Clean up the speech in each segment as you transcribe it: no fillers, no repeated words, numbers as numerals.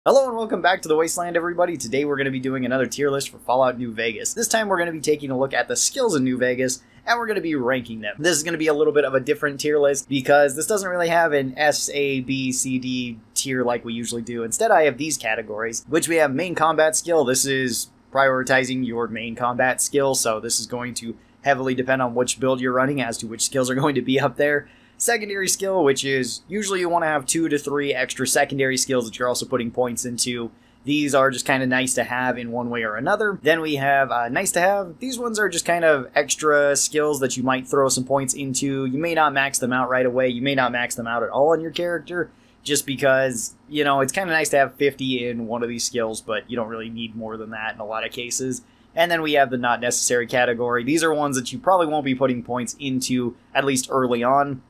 Hello and welcome back to the Wasteland, everybody. Today we're going to be doing another tier list for Fallout New Vegas. This time we're going to be taking a look at the skills in New Vegas, and we're going to be ranking them. This is going to be a little bit of a different tier list because this doesn't really have an S, A, B, C, D tier like we usually do. Instead, I have these categories, which we have main combat skill. This is prioritizing your main combat skill, so this is going to heavily depend on which build you're running as to which skills are going to be up there. Secondary skill, which is usually you want to have 2 to 3 extra secondary skills that you're also putting points into. These are just kind of nice to have in one way or another. Then we have nice to have. These ones are just kind of extra skills that you might throw some points into. You may not max them out right away. You may not max them out at all on your character just because, you know, it's kind of nice to have 50 in one of these skills, but you don't really need more than that in a lot of cases. And then we have the not necessary category. These are ones that you probably won't be putting points into, at least early on,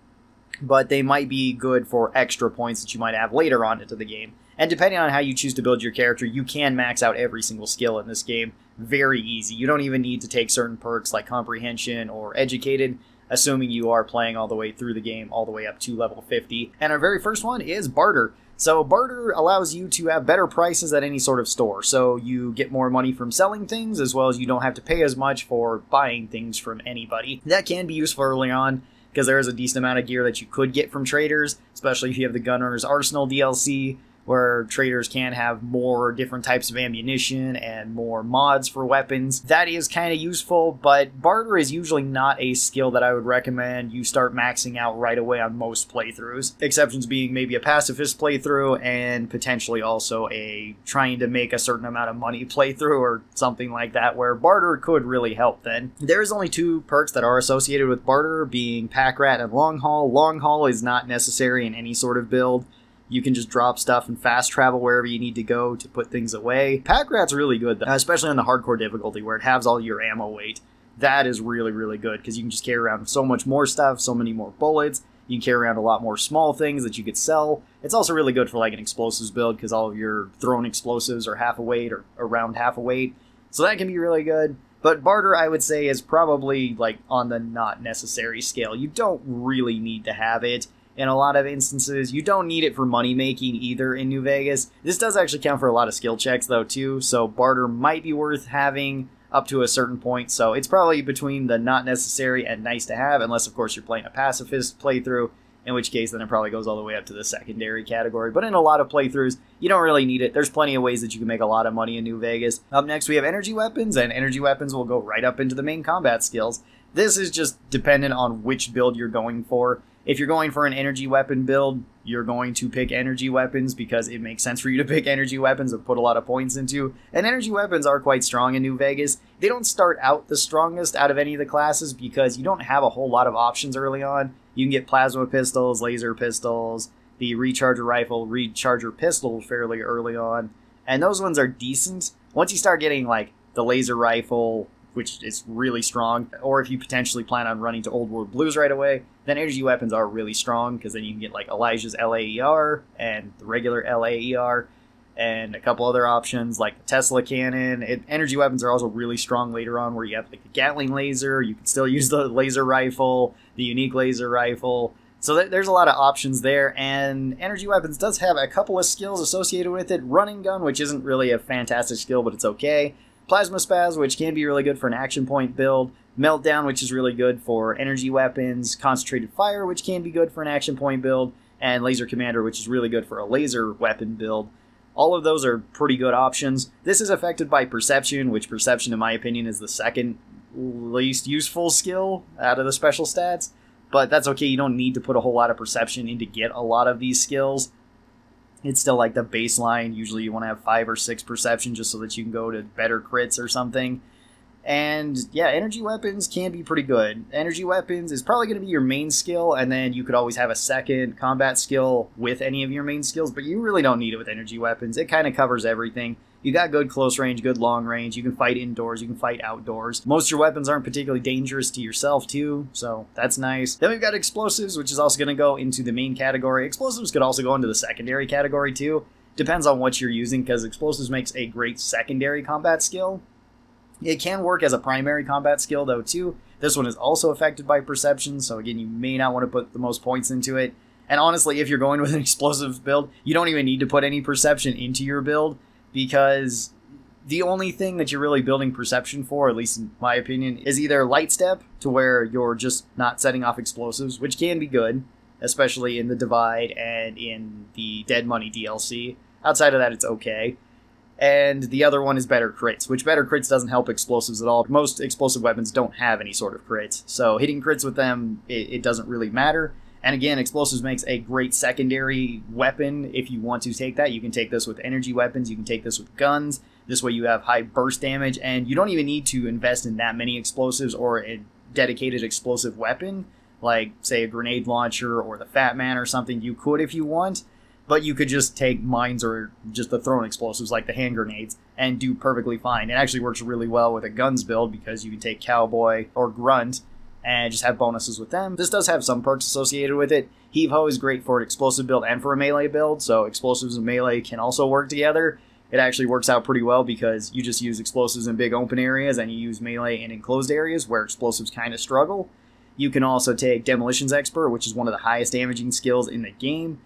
but they might be good for extra points that you might have later on into the game. And depending on how you choose to build your character, you can max out every single skill in this game very easy. You don't even need to take certain perks like comprehension or educated, assuming you are playing all the way through the game, all the way up to level 50. And our very first one is Barter. So Barter allows you to have better prices at any sort of store. So you get more money from selling things, as well as you don't have to pay as much for buying things from anybody. That can be useful early on, because there is a decent amount of gear that you could get from traders, especially if you have the Gunner's Arsenal DLC, where traders can have more different types of ammunition and more mods for weapons. That is kind of useful, but Barter is usually not a skill that I would recommend you start maxing out right away on most playthroughs. Exceptions being maybe a pacifist playthrough and potentially also a trying to make a certain amount of money playthrough or something like that, where Barter could really help then. There's only 2 perks that are associated with Barter, being Pack Rat and Long Haul. Long Haul is not necessary in any sort of build. You can just drop stuff and fast travel wherever you need to go to put things away. Pack Rat's really good, though, especially on the hardcore difficulty where it halves all your ammo weight. That is really, really good because you can just carry around so much more stuff, so many more bullets. You can carry around a lot more small things that you could sell. It's also really good for like an explosives build because all of your thrown explosives are half a weight or around half a weight. So that can be really good. But Barter, I would say, is probably like on the not necessary scale. You don't really need to have it. In a lot of instances, you don't need it for money making either in New Vegas. This does actually count for a lot of skill checks though too, so Barter might be worth having up to a certain point. So it's probably between the not necessary and nice to have, unless of course you're playing a pacifist playthrough, in which case then it probably goes all the way up to the secondary category. But in a lot of playthroughs, you don't really need it. There's plenty of ways that you can make a lot of money in New Vegas. Up next we have energy weapons, and energy weapons will go right up into the main combat skills. This is just dependent on which build you're going for. If you're going for an energy weapon build, you're going to pick energy weapons because it makes sense for you to pick energy weapons and put a lot of points into. And energy weapons are quite strong in New Vegas. They don't start out the strongest out of any of the classes because you don't have a whole lot of options early on. You can get plasma pistols, laser pistols, the recharger rifle, recharger pistol fairly early on. And those ones are decent. Once you start getting like the laser rifle, which is really strong, or if you potentially plan on running to Old World Blues right away, then energy weapons are really strong, because then you can get like Elijah's LAER and the regular LAER, and a couple other options like the Tesla cannon. Energy weapons are also really strong later on, where you have like the Gatling laser, you can still use the laser rifle, the unique laser rifle. So there's a lot of options there, and energy weapons does have a couple of skills associated with it. Running gun, which isn't really a fantastic skill, but it's okay. Plasma Spaz, which can be really good for an action point build. Meltdown, which is really good for energy weapons. Concentrated Fire, which can be good for an action point build. And Laser Commander, which is really good for a laser weapon build. All of those are pretty good options. This is affected by Perception, which Perception, in my opinion, is the second least useful skill out of the special stats. But that's okay, you don't need to put a whole lot of Perception in to get a lot of these skills. It's still like the baseline. Usually you want to have 5 or 6 perception just so that you can go to better crits or something. And yeah, energy weapons can be pretty good. Energy weapons is probably going to be your main skill, and then you could always have a second combat skill with any of your main skills, but you really don't need it with energy weapons. It kind of covers everything. You got good close range, good long range. You can fight indoors, you can fight outdoors. Most of your weapons aren't particularly dangerous to yourself too, so that's nice. Then we've got explosives, which is also going to go into the main category. Explosives could also go into the secondary category too. Depends on what you're using, because explosives makes a great secondary combat skill. It can work as a primary combat skill though too. This one is also affected by perception, so again, you may not want to put the most points into it. And honestly, if you're going with an explosives build, you don't even need to put any perception into your build, because the only thing that you're really building perception for, at least in my opinion, is either light step, to where you're just not setting off explosives, which can be good, especially in the Divide and in the Dead Money DLC. Outside of that, it's okay. And the other one is better crits, which better crits doesn't help explosives at all. Most explosive weapons don't have any sort of crits, so hitting crits with them, it doesn't really matter. And again, explosives makes a great secondary weapon if you want to take that. You can take this with energy weapons, you can take this with guns. This way you have high burst damage, and you don't even need to invest in that many explosives or a dedicated explosive weapon, like, say, a grenade launcher or the Fat Man or something. You could if you want, but you could just take mines or just the thrown explosives, like the hand grenades, and do perfectly fine. It actually works really well with a guns build, because you can take Cowboy or Grunt and just have bonuses with them. This does have some perks associated with it. Heave-Ho is great for an explosive build and for a melee build, so explosives and melee can also work together. It actually works out pretty well, because you just use explosives in big open areas and you use melee in enclosed areas where explosives kind of struggle. You can also take Demolitions Expert, which is one of the highest damaging skills in the game,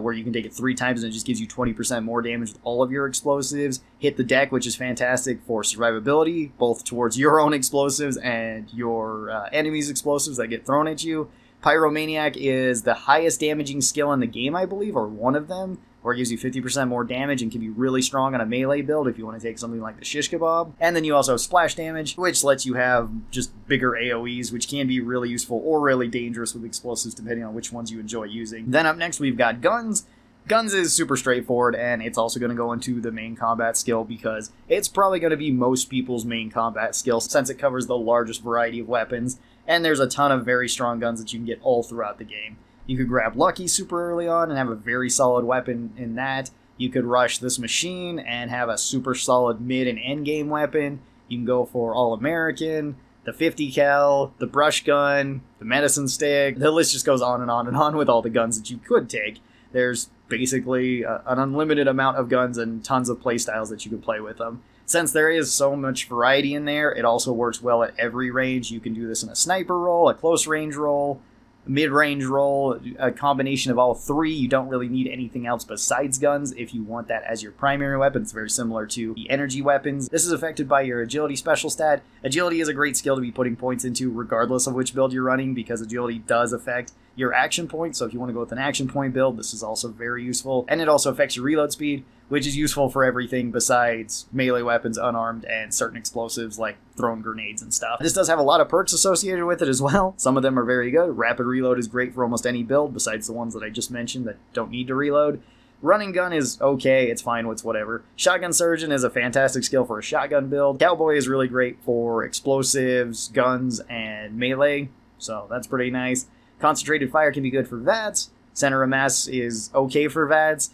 where you can take it 3 times and it just gives you 20% more damage with all of your explosives. Hit the Deck, which is fantastic for survivability, both towards your own explosives and your enemies' explosives that get thrown at you. Pyromaniac is the highest damaging skill in the game, I believe, or one of them, where it gives you 50% more damage and can be really strong on a melee build if you want to take something like the Shish Kebab. And then you also have Splash Damage, which lets you have just bigger AoEs, which can be really useful or really dangerous with explosives, depending on which ones you enjoy using. Then up next, we've got Guns. Guns is super straightforward, and it's also going to go into the main combat skill, because it's probably going to be most people's main combat skill, since it covers the largest variety of weapons, and there's a ton of very strong guns that you can get all throughout the game. You could grab Lucky super early on and have a very solid weapon in that. You could rush this machine and have a super solid mid and end game weapon. You can go for All-American, the 50 cal, the brush gun, the medicine stick. The list just goes on and on and on with all the guns that you could take. There's basically an unlimited amount of guns and tons of playstyles that you could play with them. Since there is so much variety in there, it also works well at every range. You can do this in a sniper role, a close range role, mid-range role, a combination of all 3. You don't really need anything else besides guns if you want that as your primary weapon. It's very similar to the energy weapons. This is affected by your agility special stat. Agility is a great skill to be putting points into regardless of which build you're running, because agility does affect your action points. So if you want to go with an action point build, this is also very useful. And it also affects your reload speed, which is useful for everything besides melee weapons, unarmed, and certain explosives like thrown grenades and stuff. This does have a lot of perks associated with it as well. Some of them are very good. Rapid reload is great for almost any build besides the ones that I just mentioned that don't need to reload. Running gun is okay, it's fine, it's whatever. Shotgun Surgeon is a fantastic skill for a shotgun build. Cowboy is really great for explosives, guns, and melee, so that's pretty nice. Concentrated Fire can be good for VATS. Center of Mass is okay for VATS.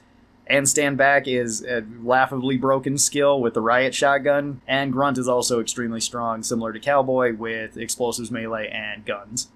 And Stand Back is a laughably broken skill with the Riot Shotgun. And Grunt is also extremely strong, similar to Cowboy, with explosives, melee, and guns.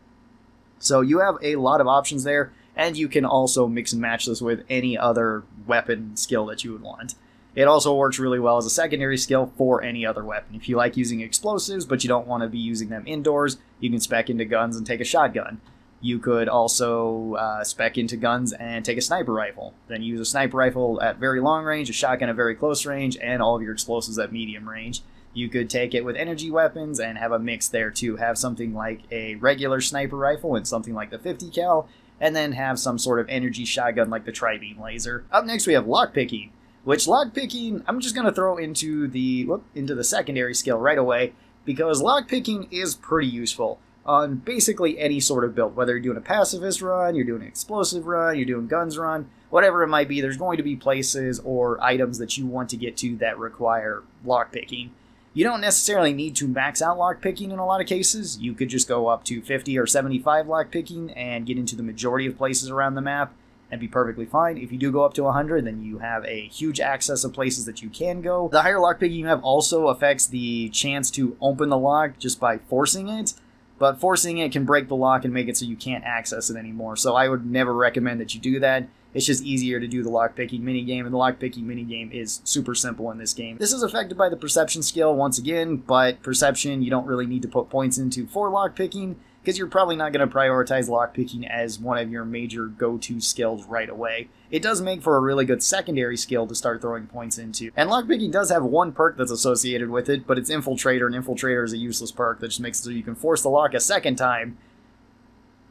So you have a lot of options there, and you can also mix and match this with any other weapon skill that you would want. It also works really well as a secondary skill for any other weapon. If you like using explosives, but you don't want to be using them indoors, you can spec into guns and take a shotgun. You could also spec into guns and take a sniper rifle. Then use a sniper rifle at very long range, a shotgun at very close range, and all of your explosives at medium range. You could take it with energy weapons and have a mix there too. Have something like a regular sniper rifle and something like the 50 cal, and then have some sort of energy shotgun like the Tri-Beam laser. Up next we have Lockpicking, which Lockpicking I'm just going to throw into the secondary skill right away, because Lockpicking is pretty useful on basically any sort of build. Whether you're doing a pacifist run, you're doing an explosive run, you're doing guns run, whatever it might be, there's going to be places or items that you want to get to that require lockpicking. You don't necessarily need to max out lockpicking in a lot of cases. You could just go up to 50 or 75 lockpicking and get into the majority of places around the map and be perfectly fine. If you do go up to 100, then you have a huge access of places that you can go. The higher lockpicking you have also affects the chance to open the lock just by forcing it. But forcing it can break the lock and make it so you can't access it anymore. So I would never recommend that you do that. It's just easier to do the lockpicking minigame, and the lockpicking minigame is super simple in this game. This is affected by the perception skill once again, but perception you don't really need to put points into for lockpicking, because you're probably not going to prioritize lockpicking as one of your major go-to skills right away. It does make for a really good secondary skill to start throwing points into. And lockpicking does have one perk that's associated with it, but it's Infiltrator, and Infiltrator is a useless perk that just makes it so you can force the lock a second time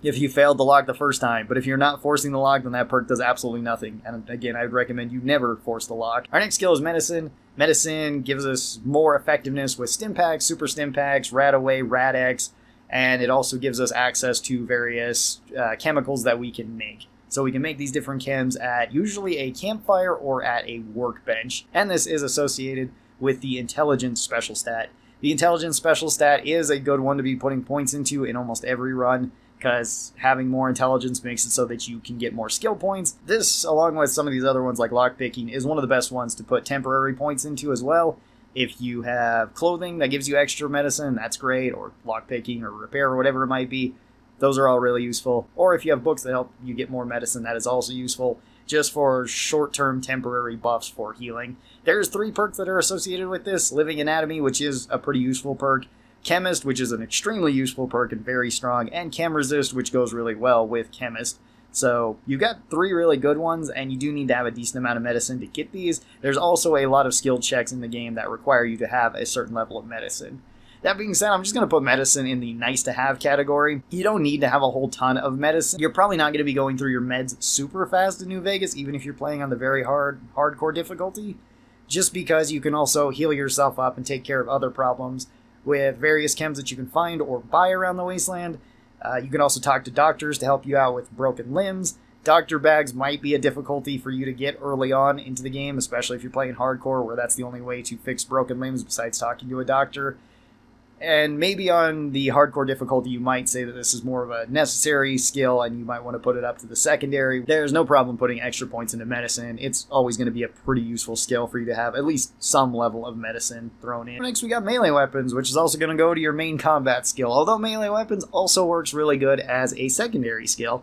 if you failed the lock the first time. But if you're not forcing the lock, then that perk does absolutely nothing. And again, I would recommend you never force the lock. Our next skill is Medicine. Medicine gives us more effectiveness with Stim Packs, Super Stim Packs, Radaway, Rad-X, and it also gives us access to various chemicals that we can make. So we can make these different chems at usually a campfire or at a workbench. And this is associated with the Intelligence special stat. The Intelligence special stat is a good one to be putting points into in almost every run, because having more intelligence makes it so that you can get more skill points. This, along with some of these other ones like lockpicking, is one of the best ones to put temporary points into as well. If you have clothing that gives you extra medicine, that's great, or lockpicking or repair or whatever it might be. Those are all really useful. Or if you have books that help you get more medicine, that is also useful, just for short-term temporary buffs for healing. There's 3 perks that are associated with this. Living Anatomy, which is a pretty useful perk. Chemist, which is an extremely useful perk and very strong, and Chem Resist, which goes really well with Chemist. So you've got 3 really good ones, and you do need to have a decent amount of medicine to get these. There's also a lot of skill checks in the game that require you to have a certain level of medicine. That being said, I'm just going to put medicine in the nice-to-have category. You don't need to have a whole ton of medicine. You're probably not going to be going through your meds super fast in New Vegas, even if you're playing on the very hardcore difficulty, just because you can also heal yourself up and take care of other problems with various chems that you can find or buy around the wasteland. You can also talk to doctors to help you out with broken limbs. Doctor bags might be a difficulty for you to get early on into the game, especially if you're playing hardcore, where that's the only way to fix broken limbs besides talking to a doctor. And maybe on the hardcore difficulty, you might say that this is more of a necessary skill and you might want to put it up to the secondary. There's no problem putting extra points into medicine. It's always going to be a pretty useful skill for you to have at least some level of medicine thrown in. Next, we got melee weapons, which is also going to go to your main combat skill. Although melee weapons also works really good as a secondary skill,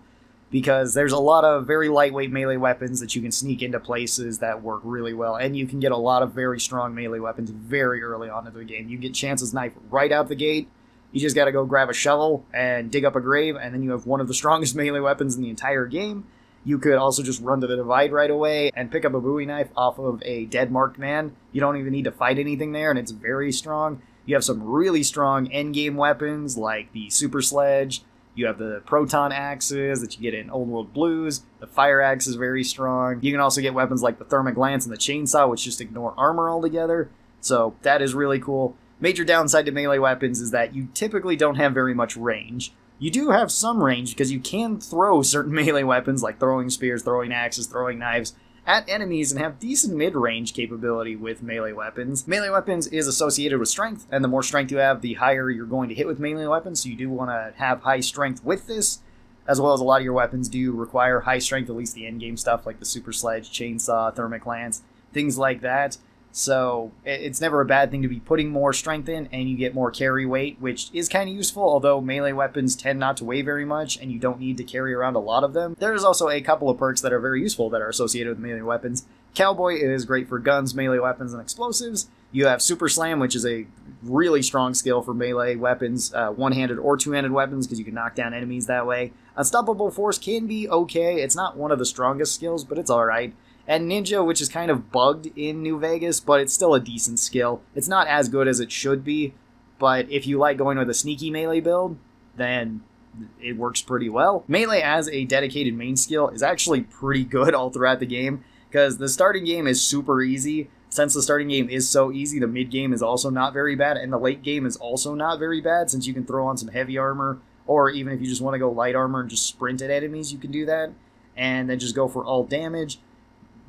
because there's a lot of very lightweight melee weapons that you can sneak into places that work really well, and you can get a lot of very strong melee weapons very early on in the game. You get Chance's Knife right out the gate. You just gotta go grab a shovel and dig up a grave, and then you have one of the strongest melee weapons in the entire game. You could also just run to the Divide right away and pick up a Bowie knife off of a dead marked man. You don't even need to fight anything there, and it's very strong. You have some really strong endgame weapons like the Super Sledge. You have the proton axes that you get in Old World Blues. The fire axe is very strong. You can also get weapons like the thermic lance and the chainsaw, which just ignore armor altogether. So that is really cool. Major downside to melee weapons is that you typically don't have very much range. You do have some range because you can throw certain melee weapons like throwing spears, throwing axes, throwing knives at enemies and have decent mid-range capability with melee weapons. Melee weapons is associated with strength, and the more strength you have, the higher you're going to hit with melee weapons, so you do want to have high strength with this, as well as a lot of your weapons do require high strength, at least the endgame stuff like the Super Sledge, Chainsaw, Thermic Lance, things like that. So it's never a bad thing to be putting more strength in, and you get more carry weight, which is kind of useful, although melee weapons tend not to weigh very much, and you don't need to carry around a lot of them. There's also a couple of perks that are very useful that are associated with melee weapons. Cowboy is great for guns, melee weapons, and explosives. You have Super Slam, which is a really strong skill for melee weapons, one-handed or two-handed weapons, because you can knock down enemies that way. Unstoppable Force can be okay. It's not one of the strongest skills, but it's alright. And Ninja, which is kind of bugged in New Vegas, but it's still a decent skill. It's not as good as it should be, but if you like going with a sneaky melee build, then it works pretty well. Melee as a dedicated main skill is actually pretty good all throughout the game, because the starting game is super easy. Since the starting game is so easy, the mid game is also not very bad, and the late game is also not very bad, since you can throw on some heavy armor, or even if you just want to go light armor and just sprint at enemies, you can do that, and then just go for all damage.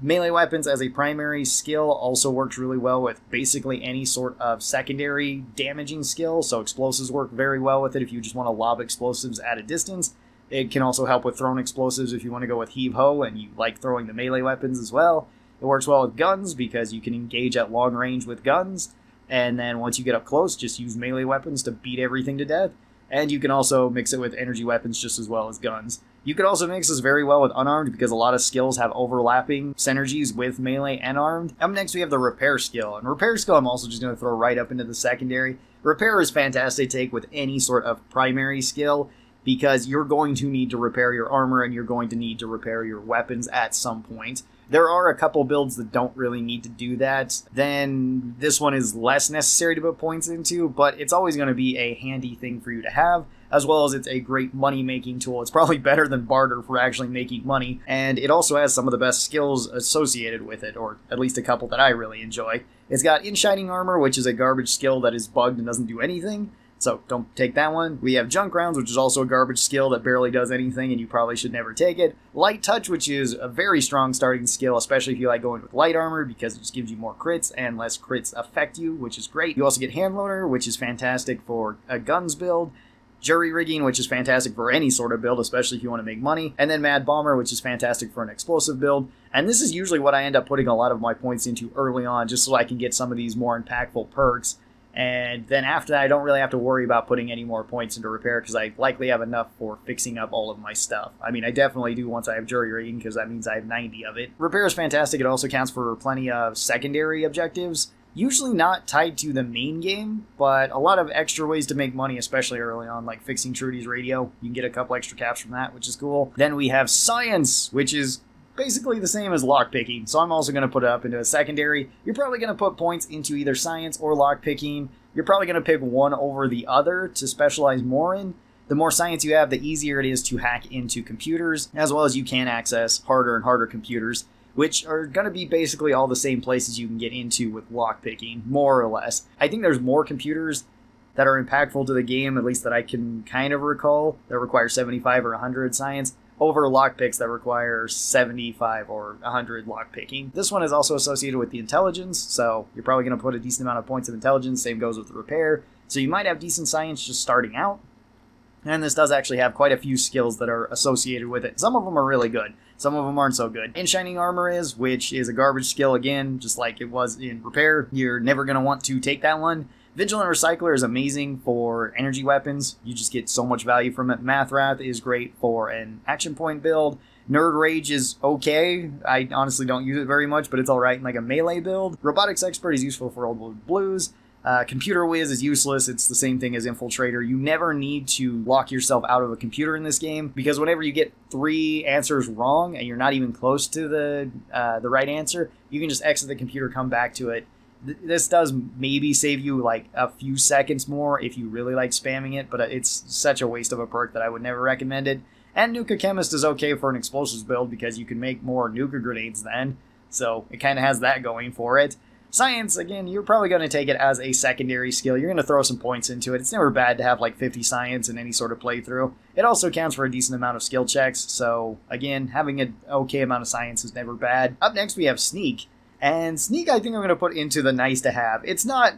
Melee weapons as a primary skill also works really well with basically any sort of secondary damaging skill, so explosives work very well with it if you just want to lob explosives at a distance. It can also help with thrown explosives if you want to go with heave-ho and you like throwing the melee weapons as well. It works well with guns because you can engage at long range with guns, and then once you get up close, just use melee weapons to beat everything to death. And you can also mix it with energy weapons just as well as guns. You could also mix this very well with Unarmed because a lot of skills have overlapping synergies with melee and armed. Up next we have the repair skill, and repair skill I'm also just going to throw right up into the secondary. Repair is fantastic to take with any sort of primary skill because you're going to need to repair your armor and you're going to need to repair your weapons at some point. There are a couple builds that don't really need to do that. Then this one is less necessary to put points into, but it's always going to be a handy thing for you to have, as well as it's a great money-making tool. It's probably better than Barter for actually making money, and it also has some of the best skills associated with it, or at least a couple that I really enjoy. It's got In Shining Armor, which is a garbage skill that is bugged and doesn't do anything, so don't take that one. We have Junk Rounds, which is also a garbage skill that barely does anything, and you probably should never take it. Light Touch, which is a very strong starting skill, especially if you like going with light armor, because it just gives you more crits, and less crits affect you, which is great. You also get Hand Loader, which is fantastic for a guns build. Jury Rigging, which is fantastic for any sort of build, especially if you want to make money. And then Mad Bomber, which is fantastic for an explosive build. And this is usually what I end up putting a lot of my points into early on, just so I can get some of these more impactful perks. And then after that, I don't really have to worry about putting any more points into repair because I likely have enough for fixing up all of my stuff. I mean, I definitely do once I have Jury Rigging because that means I have 90 of it. Repair is fantastic. It also counts for plenty of secondary objectives. Usually not tied to the main game, but a lot of extra ways to make money, especially early on, like fixing Trudy's radio. You can get a couple extra caps from that, which is cool. Then we have Science, which is basically the same as Lockpicking, so I'm also going to put it up into a secondary. You're probably going to put points into either Science or Lockpicking. You're probably going to pick one over the other to specialize more in. The more science you have, the easier it is to hack into computers, as well as you can access harder and harder computers, which are going to be basically all the same places you can get into with lockpicking, more or less. I think there's more computers that are impactful to the game, at least that I can kind of recall, that require 75 or 100 science, over lockpicks that require 75 or 100 lockpicking. This one is also associated with the intelligence, so you're probably going to put a decent amount of points of intelligence. Same goes with the repair. So you might have decent science just starting out. And this does actually have quite a few skills that are associated with it. Some of them are really good. Some of them aren't so good. In Shining Armor is, which is a garbage skill again, just like it was in Repair. You're never going to want to take that one. Vigilant Recycler is amazing for energy weapons. You just get so much value from it. Math Wrath is great for an action point build. Nerd Rage is okay. I honestly don't use it very much, but it's alright in like a melee build. Robotics Expert is useful for Old World Blues. Computer Whiz is useless. It's the same thing as Infiltrator. You never need to lock yourself out of a computer in this game, because whenever you get 3 answers wrong and you're not even close to the right answer, you can just exit the computer, come back to it. This does maybe save you like a few seconds more if you really like spamming it, but it's such a waste of a perk that I would never recommend it. And Nuka Chemist is okay for an explosives build because you can make more Nuka grenades then, so it kind of has that going for it. Science, again, you're probably going to take it as a secondary skill. You're going to throw some points into it. It's never bad to have like 50 science in any sort of playthrough. It also counts for a decent amount of skill checks, so again, having an okay amount of science is never bad. Up next we have Sneak. And Sneak, I think I'm going to put into the nice to have. It's not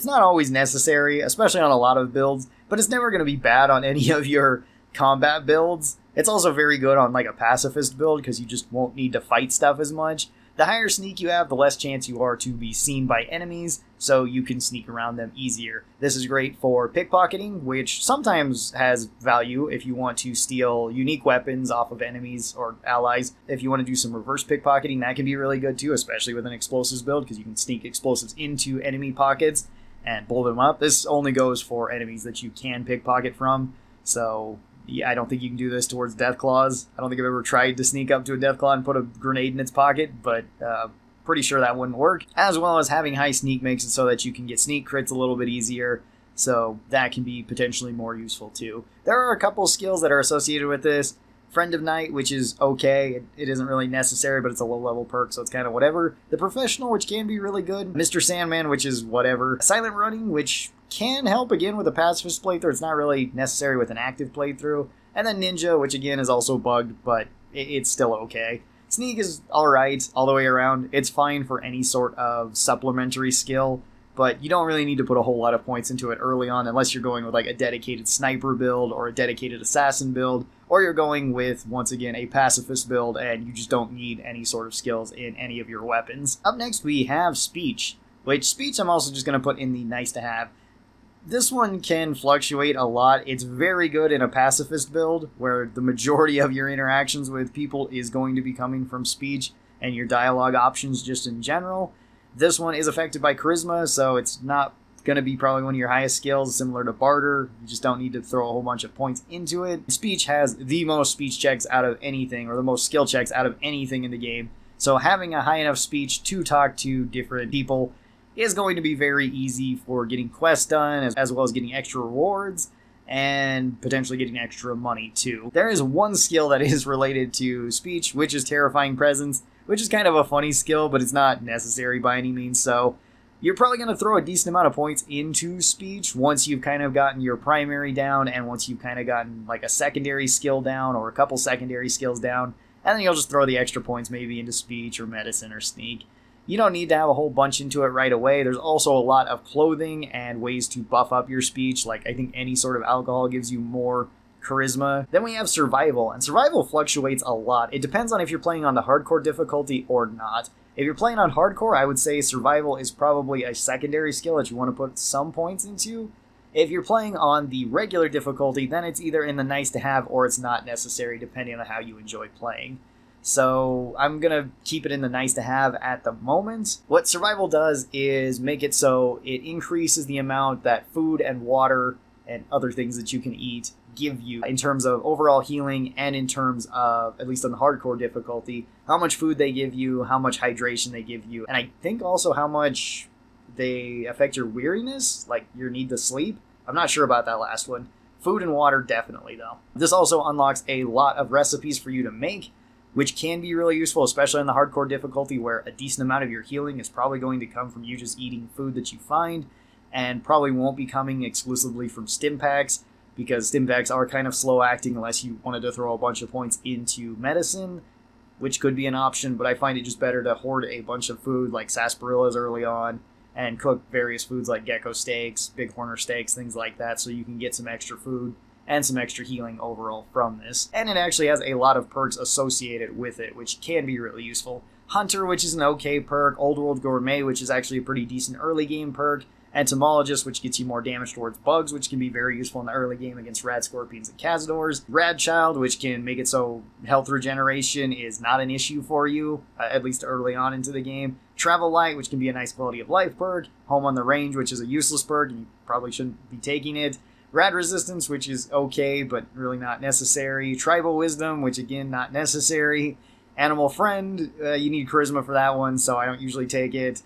always necessary, especially on a lot of builds, but it's never going to be bad on any of your combat builds. It's also very good on like a pacifist build because you just won't need to fight stuff as much. The higher sneak you have, the less chance you are to be seen by enemies, so you can sneak around them easier. This is great for pickpocketing, which sometimes has value if you want to steal unique weapons off of enemies or allies. If you want to do some reverse pickpocketing, that can be really good too, especially with an explosives build, because you can sneak explosives into enemy pockets and blow them up. This only goes for enemies that you can pickpocket from, so yeah, I don't think you can do this towards Deathclaws. I don't think I've ever tried to sneak up to a Deathclaw and put a grenade in its pocket, but pretty sure that wouldn't work. As well as having high sneak makes it so that you can get sneak crits a little bit easier, so that can be potentially more useful too. There are a couple skills that are associated with this. Friend of Night, which is okay. It isn't really necessary, but it's a low-level perk, so it's kind of whatever. The Professional, which can be really good. Mr. Sandman, which is whatever. Silent Running, which can help again with a pacifist playthrough. It's not really necessary with an active playthrough. And then Ninja, which again is also bugged, but it's still okay. Sneak is alright all the way around. It's fine for any sort of supplementary skill, but you don't really need to put a whole lot of points into it early on unless you're going with like a dedicated sniper build or a dedicated assassin build, or you're going with, once again, a pacifist build and you just don't need any sort of skills in any of your weapons. Up next we have Speech, which Speech I'm also just going to put in the nice to have. This one can fluctuate a lot. It's very good in a pacifist build, where the majority of your interactions with people is going to be coming from speech and your dialogue options just in general. This one is affected by charisma, so it's not going to be probably one of your highest skills, similar to Barter. You just don't need to throw a whole bunch of points into it. Speech has the most speech checks out of anything, or the most skill checks out of anything in the game. So having a high enough speech to talk to different people is going to be very easy for getting quests done, as well as getting extra rewards, and potentially getting extra money too. There is one skill that is related to speech, which is Terrifying Presence, which is kind of a funny skill, but it's not necessary by any means, so you're probably going to throw a decent amount of points into speech once you've kind of gotten your primary down, and once you've kind of gotten like a secondary skill down, or a couple secondary skills down, and then you'll just throw the extra points maybe into speech, or medicine, or sneak. You don't need to have a whole bunch into it right away. There's also a lot of clothing and ways to buff up your speech. Like, I think any sort of alcohol gives you more charisma. Then we have survival, and survival fluctuates a lot. It depends on if you're playing on the hardcore difficulty or not. If you're playing on hardcore, I would say survival is probably a secondary skill that you want to put some points into. If you're playing on the regular difficulty, then it's either in the nice to have or it's not necessary, depending on how you enjoy playing. So I'm going to keep it in the nice to have at the moment. What survival does is make it so it increases the amount that food and water and other things that you can eat give you in terms of overall healing, and in terms of, at least on the hardcore difficulty, how much food they give you, how much hydration they give you, and I think also how much they affect your weariness, like your need to sleep. I'm not sure about that last one. Food and water definitely though. This also unlocks a lot of recipes for you to make, which can be really useful, especially in the hardcore difficulty, where a decent amount of your healing is probably going to come from you just eating food that you find, and probably won't be coming exclusively from stim packs, because stim packs are kind of slow acting unless you wanted to throw a bunch of points into medicine, which could be an option, but I find it just better to hoard a bunch of food like sarsaparillas early on, and cook various foods like gecko steaks, bighorner steaks, things like that, so you can get some extra food and some extra healing overall from this. And it actually has a lot of perks associated with it, which can be really useful. Hunter, which is an okay perk, Old World Gourmet, which is actually a pretty decent early game perk, Entomologist, which gets you more damage towards bugs, which can be very useful in the early game against rad scorpions and cazadors. Rad Child, which can make it so health regeneration is not an issue for you, at least early on into the game. Travel Light, which can be a nice quality of life perk. Home on the Range, which is a useless perk, and you probably shouldn't be taking it. Rad Resistance, which is okay, but really not necessary. Tribal Wisdom, which again, not necessary. Animal Friend, you need Charisma for that one, so I don't usually take it.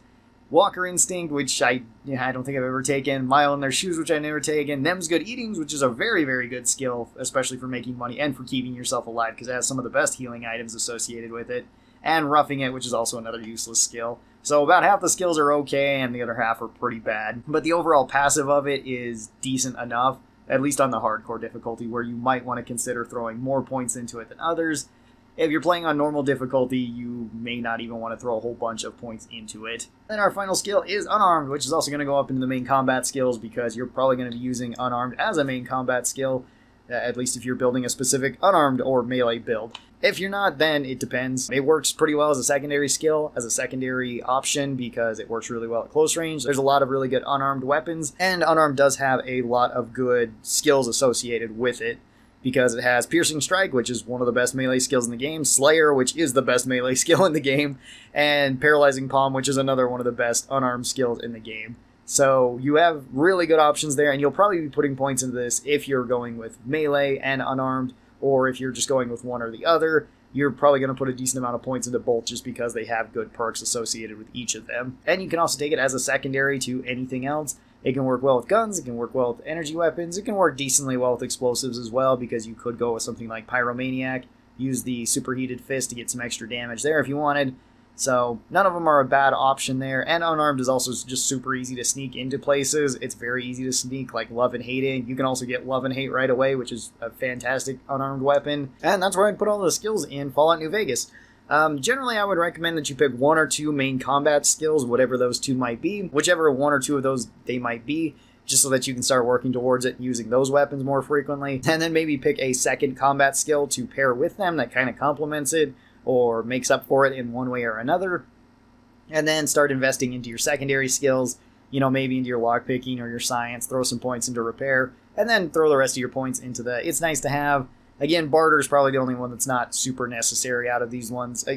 Walker Instinct, which I don't think I've ever taken. Mile in Their Shoes, which I've never taken. Them's Good Eatings, which is a very, very good skill, especially for making money and for keeping yourself alive, because it has some of the best healing items associated with it. And Roughing It, which is also another useless skill. So about half the skills are okay, and the other half are pretty bad. But the overall passive of it is decent enough, at least on the hardcore difficulty, where you might want to consider throwing more points into it than others. If you're playing on normal difficulty, you may not even want to throw a whole bunch of points into it. Then our final skill is Unarmed, which is also going to go up into the main combat skills, because you're probably going to be using Unarmed as a main combat skill, at least if you're building a specific unarmed or melee build. If you're not, then it depends. It works pretty well as a secondary skill, as a secondary option, because it works really well at close range. There's a lot of really good unarmed weapons, and Unarmed does have a lot of good skills associated with it, because it has Piercing Strike, which is one of the best melee skills in the game, Slayer, which is the best melee skill in the game, and Paralyzing Palm, which is another one of the best unarmed skills in the game. So you have really good options there, and you'll probably be putting points into this if you're going with melee and unarmed, or if you're just going with one or the other. You're probably going to put a decent amount of points into both just because they have good perks associated with each of them. And you can also take it as a secondary to anything else. It can work well with guns, it can work well with energy weapons, it can work decently well with explosives as well, because you could go with something like Pyromaniac, use the Superheated Fist to get some extra damage there if you wanted. So none of them are a bad option there, and Unarmed is also just super easy to sneak into places. It's very easy to sneak, like Love and Hating. You can also get Love and Hate right away, which is a fantastic unarmed weapon. And that's where I'd put all the skills in Fallout New Vegas. Generally, I would recommend that you pick one or two main combat skills, whatever those two might be, whichever one or two of those they might be, just so that you can start working towards it using those weapons more frequently. And then maybe pick a second combat skill to pair with them that kind of complements it, or makes up for it in one way or another, and then start investing into your secondary skills you know, maybe into your lockpicking or your science, throw some points into repair, and then throw the rest of your points into the it's nice to have. Again, barter is probably the only one that's not super necessary out of these ones,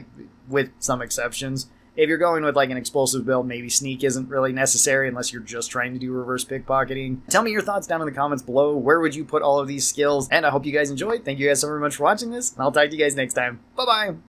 with some exceptions. If you're going with like an explosive build, maybe sneak isn't really necessary unless you're just trying to do reverse pickpocketing. Tell me your thoughts down in the comments below. Where would you put all of these skills? And I hope you guys enjoyed. Thank you guys so very much for watching this, and I'll talk to you guys next time. Bye-bye!